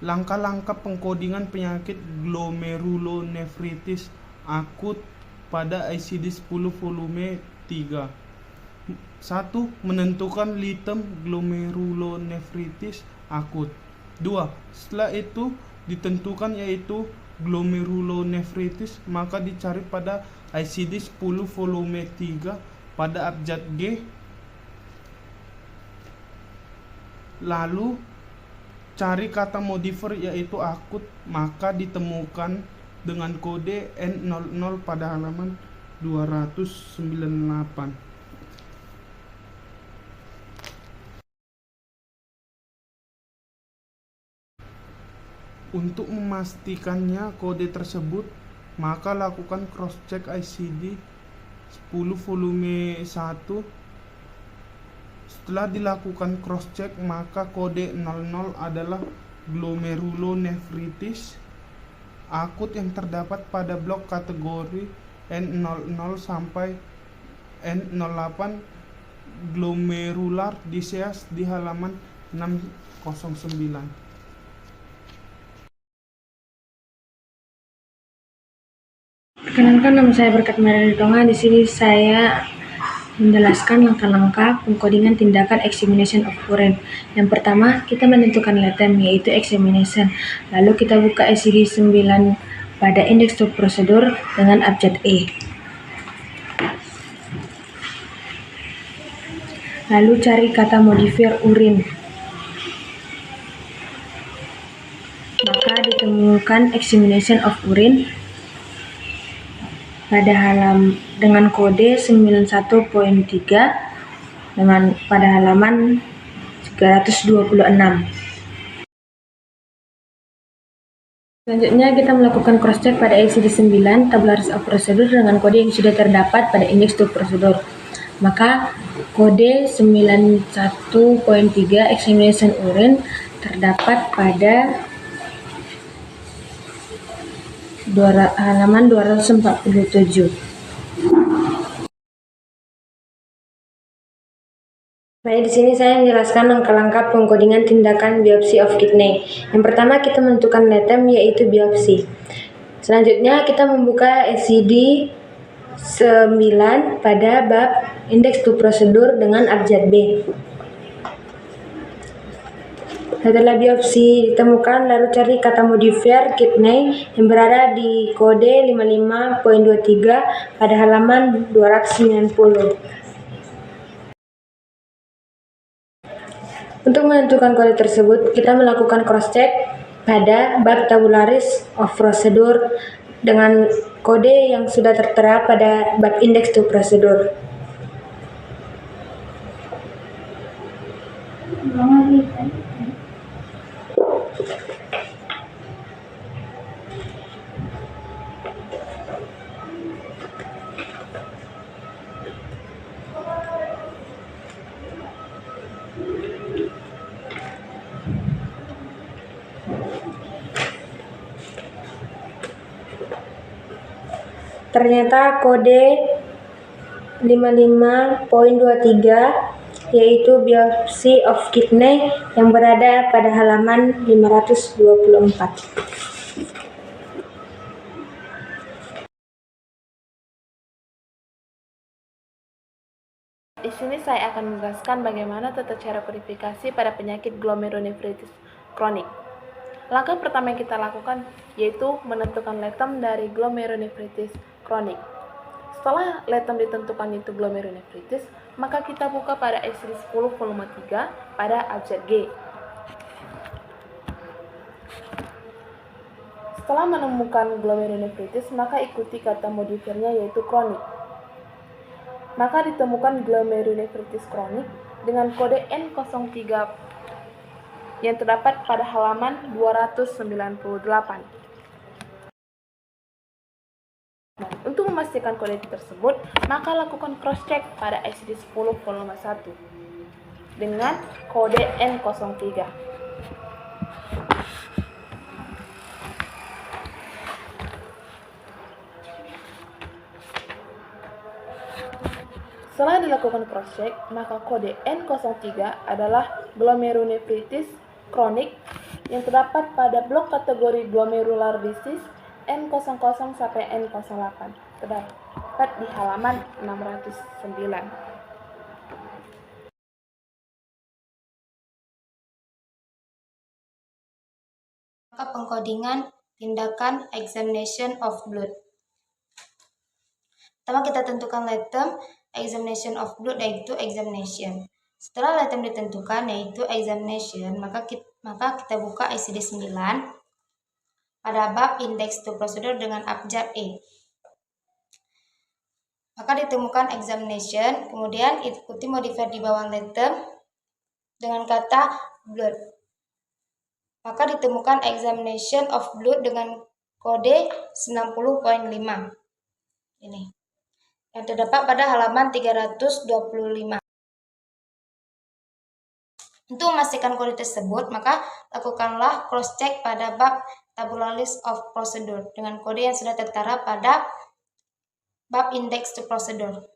Langkah-langkah pengkodingan penyakit glomerulonefritis akut pada ICD-10 volume 3. 1. Menentukan litem glomerulonefritis akut. 2. Setelah itu ditentukan yaitu glomerulonefritis, maka dicari pada ICD-10 volume 3 pada abjad G. Lalu cari kata modifier yaitu akut, maka ditemukan dengan kode N00 pada halaman 298. Untuk memastikannya kode tersebut, maka lakukan cross check ICD 10 volume 1. Setelah dilakukan cross check, maka kode 00 adalah glomerulonefritis akut yang terdapat pada blok kategori N00 sampai N08 glomerular disease di halaman 609. Perkenalkan, nama saya Berkat Mariana Tonga. Di sini saya menjelaskan langkah-langkah pengkodingan tindakan examination of urine. Yang pertama, kita menentukan letem, yaitu examination. Lalu kita buka ICD-9 pada index to procedure dengan abjad E. Lalu cari kata modifier urine. Maka ditemukan examination of urine pada dengan kode 91.3 pada halaman 326. Selanjutnya kita melakukan cross check pada ICD-9 tabularis of procedure dengan kode yang sudah terdapat pada index to procedure. Maka kode 91.3 examination urine terdapat pada halaman 247. Baik, di sini saya menjelaskan langkah-langkah pengkodingan tindakan biopsi of kidney. Yang pertama, kita menentukan letem, yaitu biopsi. Selanjutnya kita membuka ICD 9 pada bab index to procedure dengan abjad B. Setelah biopsi ditemukan, lalu cari kata modifier kidney yang berada di kode 55.23 pada halaman 290. Untuk menentukan kode tersebut, kita melakukan cross-check pada bab tabularis of procedure dengan kode yang sudah tertera pada bab index to procedure. Ternyata kode 55.23 yaitu biopsi of kidney yang berada pada halaman 524. Di sini saya akan menjelaskan bagaimana tata cara kodifikasi pada penyakit glomerulonefritis kronik. Langkah pertama yang kita lakukan yaitu menentukan letem dari glomerulonefritis kronik. Setelah letem ditentukan itu glomerulonefritis, maka kita buka pada ICD-10 volume 3 pada abjad G. Setelah menemukan glomerulonefritis, maka ikuti kata modifiernya yaitu kronik. Maka ditemukan glomerulonefritis kronik dengan kode N03 yang terdapat pada halaman 298. Untuk memastikan kode tersebut, maka lakukan cross-check pada ICD-10 volume 1 dengan kode N03. Setelah dilakukan cross-check, maka kode N03 adalah glomerulonefritis kronik yang terdapat pada blok kategori glomerular disease N00 sampai N08, terdapat di halaman 609. Maka pengkodingan tindakan examination of blood. Pertama kita tentukan item examination of blood, yaitu examination. Setelah item ditentukan yaitu examination, maka kita buka ICD 9 pada bab index to procedure dengan abjad E. Maka ditemukan examination, kemudian ikuti modifier di bawah item dengan kata blood. Maka ditemukan examination of blood dengan kode 90.5. Ini yang terdapat pada halaman 325. Untuk memastikan kode tersebut, maka lakukanlah cross-check pada bab tabular list of procedure dengan kode yang sudah tertera pada bab index to procedure.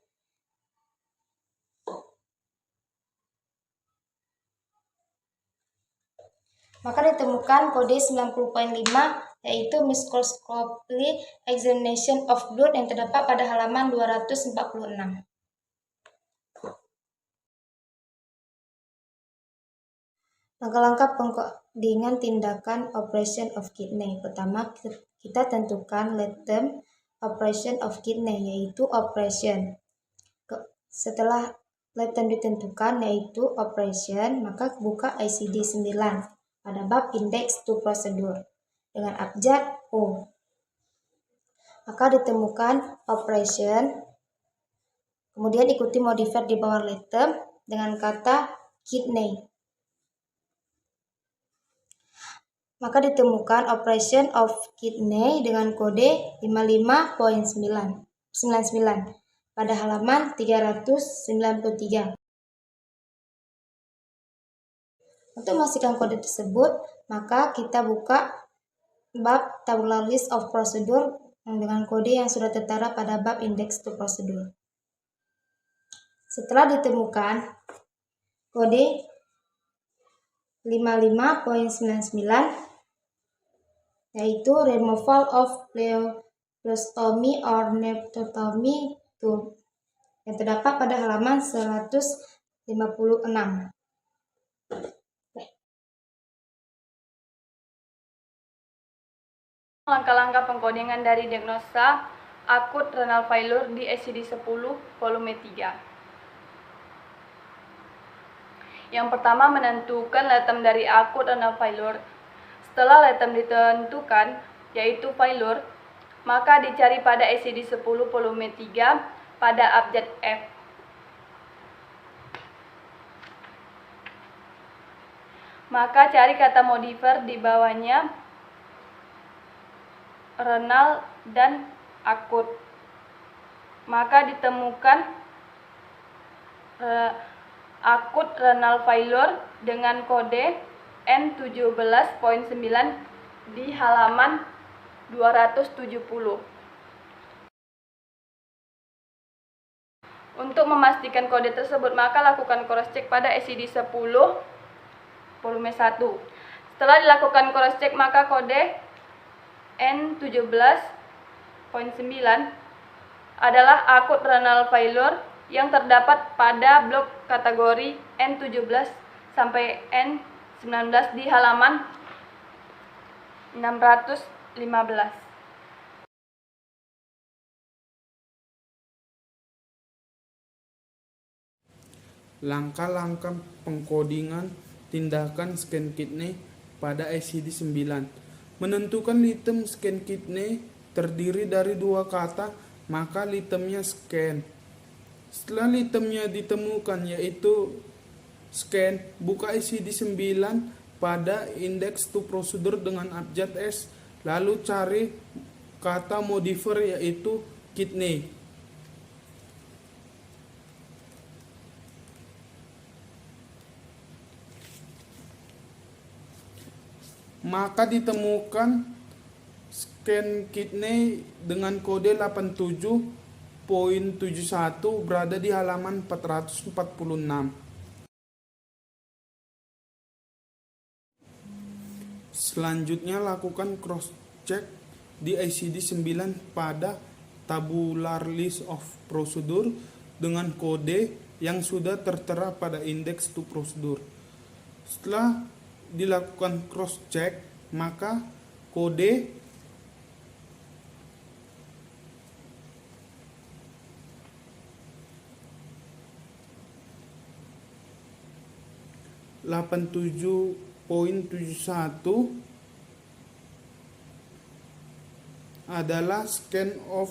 Maka ditemukan kode 90.5 yaitu microscopy examination of blood yang terdapat pada halaman 246. Langkah-langkah pengkodingan tindakan operation of kidney. Pertama, kita tentukan item operation of kidney, yaitu operation. Setelah item ditentukan yaitu operation, maka buka ICD 9 pada bab index to procedure dengan abjad O. Maka ditemukan operation, kemudian ikuti modifier di bawah item dengan kata kidney. Maka ditemukan operation of kidney dengan kode 55.99 pada halaman 393. Untuk memastikan kode tersebut, maka kita buka bab tabular list of procedure dengan kode yang sudah tertera pada bab index to procedure. Setelah ditemukan kode 55.99 yaitu removal of pleostomy or nephrectomy tube yang terdapat pada halaman 156. Langkah-langkah pengkodingan dari diagnosa akut renal failure di ICD 10 volume 3. Yang pertama, menentukan item dari akut renal failure. Setelah item ditentukan, yaitu failure, maka dicari pada ICD 10 volume 3 pada abjad F. Maka cari kata modifier di bawahnya, renal dan akut. Maka ditemukan akut renal failure dengan kode N17.9 di halaman 270. Untuk memastikan kode tersebut, maka lakukan cross-check pada ICD 10 volume 1. Setelah dilakukan cross-check, maka kode N17.9 adalah akut renal failure yang terdapat pada blok kategori N17 sampai N19 di halaman 615. Langkah-langkah pengkodingan tindakan scan kidney pada ICD 9. Menentukan item scan kidney terdiri dari dua kata, maka itemnya scan. Setelah itemnya ditemukan yaitu scan, buka ICD 9 pada index to procedure dengan abjad S, lalu cari kata modifier yaitu kidney. Maka ditemukan scan kidney dengan kode 87.71 berada di halaman 446. Selanjutnya lakukan cross check di ICD 9 pada tabular list of procedure dengan kode yang sudah tertera pada index to procedure. Setelah dilakukan cross check, maka kode .87.71 adalah scan of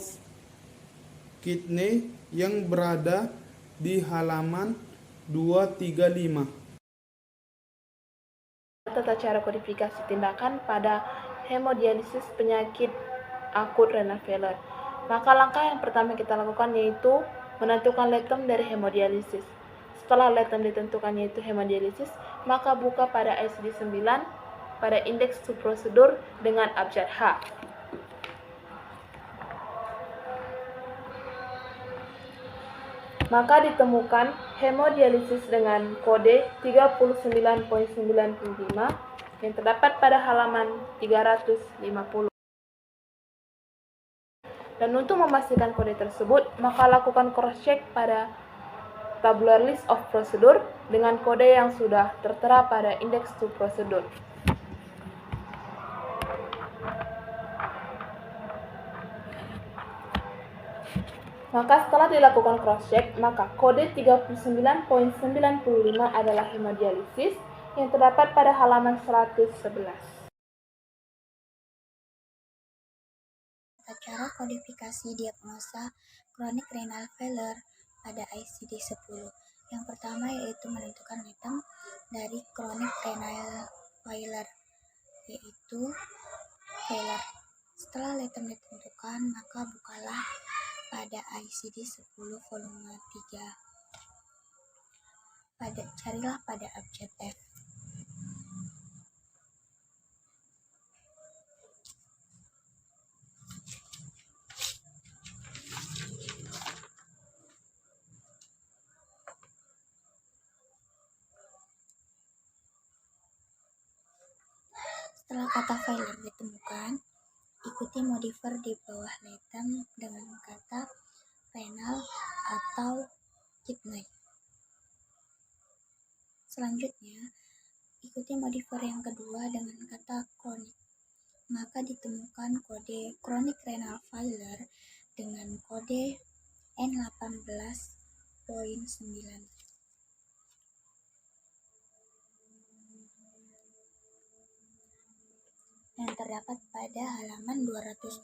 kidney yang berada di halaman 235. Tata cara kodifikasi tindakan pada hemodialisis penyakit akut renal failure. Maka langkah yang pertama kita lakukan yaitu menentukan letem dari hemodialisis. Setelah letem ditentukan yaitu hemodialisis, maka buka pada ICD 9 pada index to procedure dengan abjad H. Maka ditemukan hemodialisis dengan kode 39.95 yang terdapat pada halaman 350. Dan untuk memastikan kode tersebut, maka lakukan cross-check pada tabular list of procedure dengan kode yang sudah tertera pada index to procedure. Maka setelah dilakukan cross-check, maka kode 39.95 adalah hemodialisis yang terdapat pada halaman 111. Cara kodifikasi diagnosa chronic renal failure pada ICD 10. Yang pertama yaitu menentukan letem dari chronic renal failure, yaitu failure. Setelah letem ditentukan, maka bukalah pada ICD 10 volume 3. Carilah pada abjad F. Setelah kata failure ditemukan, ikuti modifier di bawah letem dengan kata renal atau kidney. Selanjutnya, ikuti modifier yang kedua dengan kata chronic. Maka ditemukan kode chronic renal failure dengan kode N18.9. yang terdapat pada halaman 270.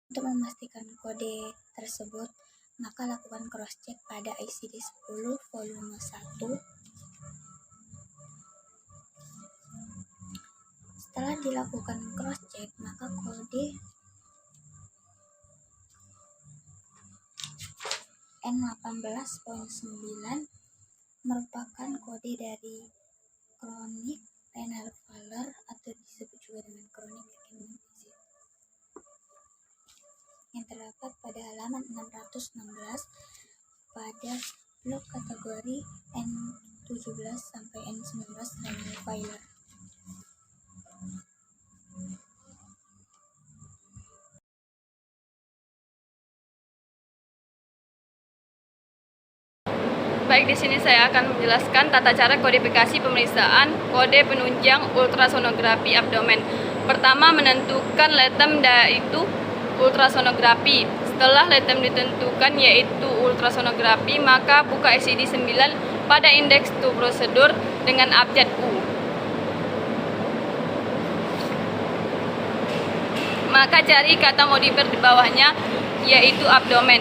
Untuk memastikan kode tersebut, maka lakukan cross-check pada ICD 10 volume 1. Setelah dilakukan cross-check, maka kode N18.9 merupakan kode dari chronic renal failure atau disebut juga dengan chronic kidney disease yang terdapat pada halaman 616 pada blok kategori N17 sampai N19 renal failure. Baik, di sini saya akan menjelaskan tata cara kodifikasi pemeriksaan kode penunjang ultrasonografi abdomen. Pertama, menentukan letem yaitu ultrasonografi. Setelah letem ditentukan yaitu ultrasonografi, maka buka ICD 9 pada indeks to procedure dengan abjad U. Maka cari kata modifier di bawahnya yaitu abdomen.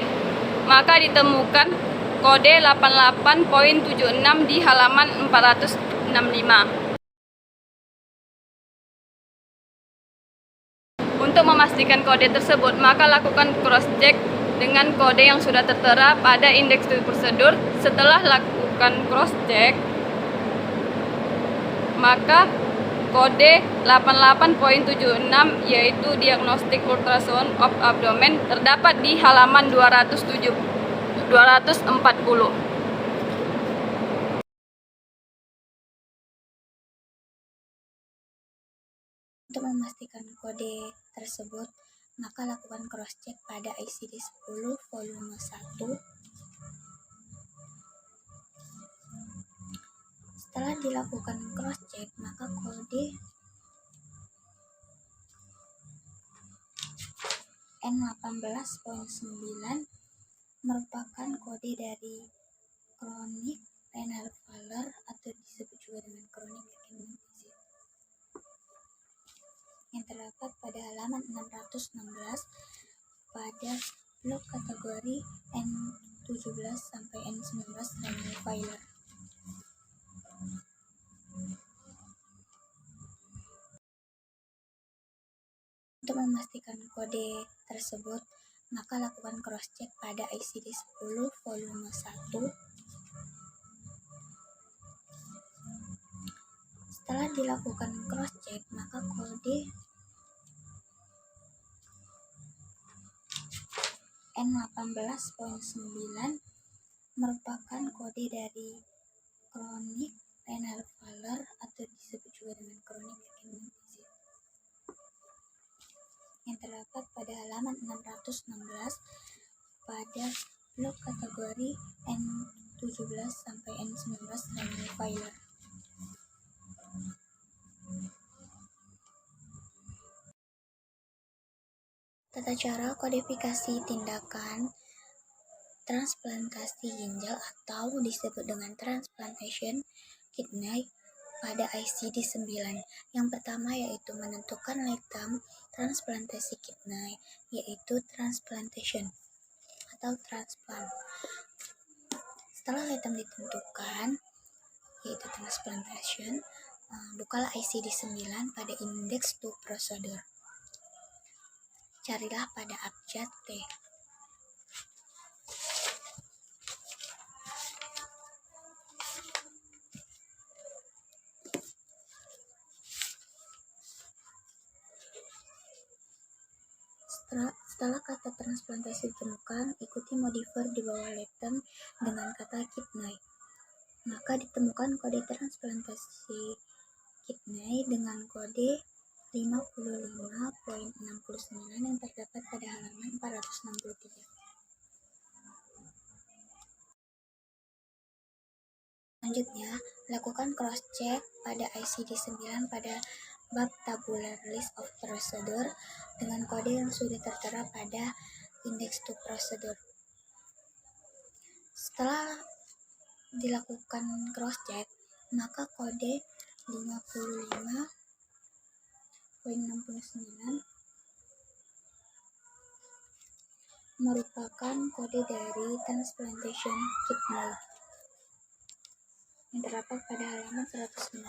Maka ditemukan kode 88.76 di halaman 465. Untuk memastikan kode tersebut, maka lakukan cross-check dengan kode yang sudah tertera pada indeks to procedure. Setelah lakukan cross-check, maka kode 88.76 yaitu diagnostic ultrasound of abdomen terdapat di halaman 240. Untuk memastikan kode tersebut, maka lakukan cross-check pada ICD-10 volume 1. Setelah dilakukan cross-check, maka kode N18.9 merupakan kode dari chronic renal failure atau disebut juga dengan chronic kidney disease yang terdapat pada halaman 616 pada blok kategori N17 sampai N19 renal failure. Untuk memastikan kode tersebut, maka lakukan cross-check pada ICD-10 volume 1. Setelah dilakukan cross-check, maka kode N18.9 merupakan kode dari chronic renal failure atau disebut juga dengan chronic kidney disease yang terdapat pada halaman 616 pada blok kategori N17 sampai N19 renal failure. Tata cara kodifikasi tindakan transplantasi ginjal atau disebut dengan transplantation kidney pada ICD-9. Yang pertama yaitu menentukan letam transplantasi kidney, yaitu transplantation atau transplant. Setelah letam ditentukan, yaitu transplantation, bukalah ICD-9 pada index to procedure. Carilah pada abjad T. Setelah kata transplantasi ditemukan, ikuti modifier di bawah letem dengan kata kidney. Maka ditemukan kode transplantasi kidney dengan kode 55.69 yang terdapat pada halaman 463. Selanjutnya, lakukan cross-check pada ICD-9 pada bab tabular list of procedure dengan kode yang sudah tertera pada index to procedure. Setelah dilakukan cross-check, maka kode 55.69 merupakan kode dari transplantation kidney yang terdapat pada halaman 155.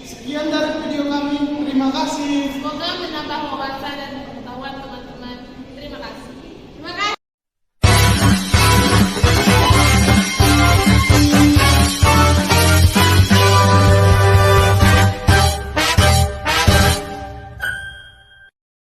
Sekian dari video kami, terima kasih. Semoga menambah wawasan dan